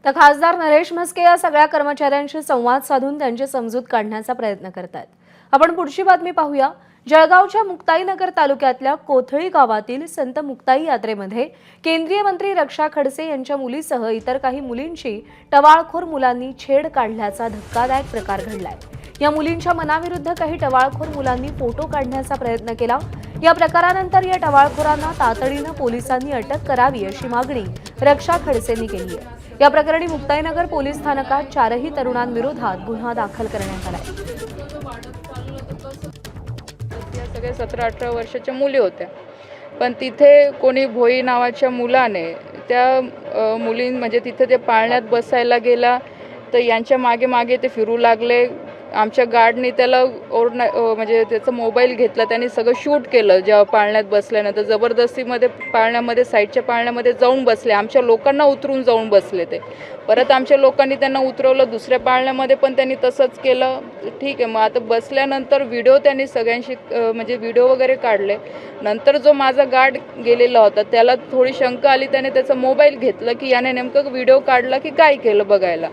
तर खासदार नरेश म्हस्के या सगळ्या कर्मचाऱ्यांशी संवाद साधून त्यांची समजूत काढण्याचा प्रयत्न करतात। आपण पुढची बातमी पाहूया। जळगावच्या मुक्ताईनगर तालुक्यातल्या कोथळी गावातील संत मुक्ताई यात्रेमध्ये केंद्रीय मंत्री रक्षा खडसे यांच्या मुलीसह इतर काही मुलींची टवाळखोर मुलांनी छेड काढल्याचा धक्कादायक प्रकार घडलाय। या मुलींच्या मनाविरुद्ध काही टवाळखोर मुलांनी फोटो काढण्याचा प्रयत्न केला। या प्रकारानंतर या टवाळखोरांना तातडीने पोलिसांनी अटक करावी अशी मागणी रक्षा खडसेंनी केली आहे। या प्रकरणी मुक्ताईनगर पोलीस स्थानकात 4ही तरुणांविरोधात गुन्हा दाखल करण्यात आला आहे। सगळे 17-18 वर्षाच्या मुली होत्या, पण तिथे कोणी भोई नावाच्या मुलाने त्या मुली म्हणजे तिथे ते पाळण्यात बसायला गेला तर यांच्या मागे मागे ते फिरू लागले। आमच्या गार्डनी त्याला म्हणजे त्याचा मोबाईल घेतला, त्यांनी सगळं शूट केलं। जेव्हा पाळण्यात बसल्यानंतर जबरदस्तीमध्ये पाळण्यामध्ये साईडच्या पाळण्यामध्ये जाऊन बसले, आमच्या लोकांना उतरून जाऊन बसले। ते परत आमच्या लोकांनी त्यांना उतरवलं दुसऱ्या पाळण्यामध्ये, पण त्यांनी तसंच केलं। ठीक आहे, मग आता बसल्यानंतर व्हिडिओ त्यांनी सगळ्यांशी म्हणजे व्हिडिओ वगैरे काढले। नंतर जो माझा गार्ड गेलेला होता त्याला थोडी शंका आली, त्याने त्याचा मोबाईल घेतला की याने नेमकं व्हिडिओ काढला की काय केलं बघायला।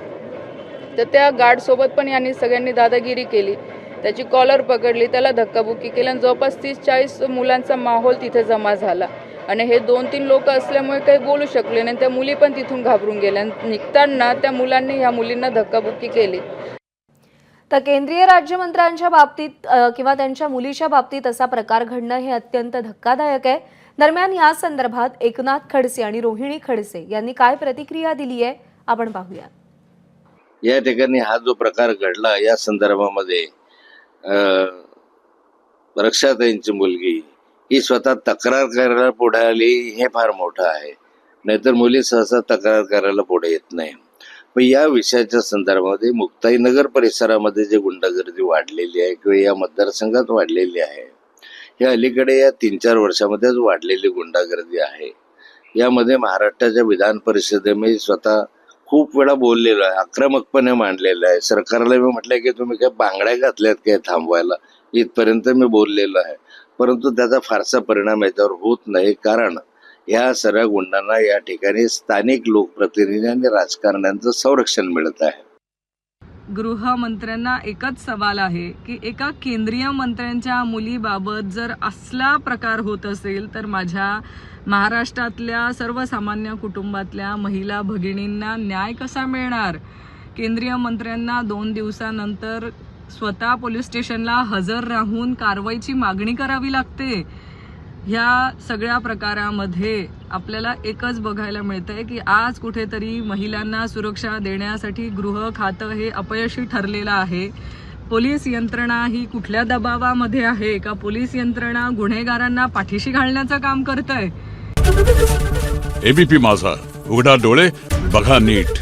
तर त्या गार्डसोबत पण यांनी सगळ्यांनी दादागिरी केली, त्याची कॉलर पकडली, त्याला धक्काबुक्की केली आणि जवळपास 30-40 मुलांचा माहोल तिथे जमा झाला। आणि हे 2-3 लोक असल्यामुळे काही बोलू शकले नाही। त्या मुली पण तिथून घाबरून गेल्या आणि निघताना त्या मुलांनी ह्या मुलींना धक्काबुक्की केली। तर केंद्रीय राज्यमंत्र्यांच्या बाबतीत किंवा त्यांच्या मुलीच्या बाबतीत असा प्रकार घडणं हे अत्यंत धक्कादायक आहे। दरम्यान या संदर्भात एकनाथ खडसे आणि रोहिणी खडसे यांनी काय प्रतिक्रिया दिली आहे आपण पाहूया। या ठिकाणी हा जो प्रकार घडला या संदर्भामध्ये रक्षाताईंची मुलगी ही स्वतः तक्रार करायला पुढे आली, हे फार मोठं आहे। नाहीतर मुली सहसा तक्रार करायला पुढे येत नाही। पण या विषयाच्या संदर्भामध्ये मुक्ताईनगर परिसरामध्ये जे गुंडागर्दी वाढलेली आहे किंवा या मतदारसंघात वाढलेली आहे, हे अलीकडे या 3-4 वर्षामध्येच वाढलेली गुंडागर्दी आहे। यामध्ये महाराष्ट्राच्या विधान परिषदेमध्ये स्वतः खूप वेळा बोललेलो आहे, आक्रमकपणे मांडलेलं आहे। सरकारला मी म्हटलं की तुम्ही काय बांगड्या घातल्यात काय थांबवायला, इथपर्यंत मी बोललेलो आहे। परंतु त्याचा फारसा परिणाम याच्यावर होत नाही, कारण या सर्व गुंडांना या ठिकाणी स्थानिक लोकप्रतिनिधी आणि राजकारण्यांचं संरक्षण मिळत आहे। गृहमंत्र्यांना एकच सवाल आहे की एका केंद्रीय मंत्र्यांच्या मुलीबाबत जर असला प्रकार होत असेल तर माझ्या महाराष्ट्रातल्या सर्वसामान्य कुटुंबातल्या महिला भगिनींना न्याय कसा मिळणार। केंद्रीय मंत्र्यांना 2 दिवसानंतर स्वतः पोलीस स्टेशनला हजर राहून कारवाईची मागणी करावी लागते। ह्या सगळ्या प्रकारामध्ये आपल्याला एकच बघायला मिळतंय की आज कुठेतरी महिलांना सुरक्षा देण्यासाठी गृह खातं हे अपयशी ठरलेलं आहे। पोलीस यंत्रणा ही कुठल्या दबावामध्ये आहे का पोलीस यंत्रणा गुन्हेगारांना पाठीशी घालण्याचं काम करतंय। एबीपी माझा, उघडा डोळे बघा नीट।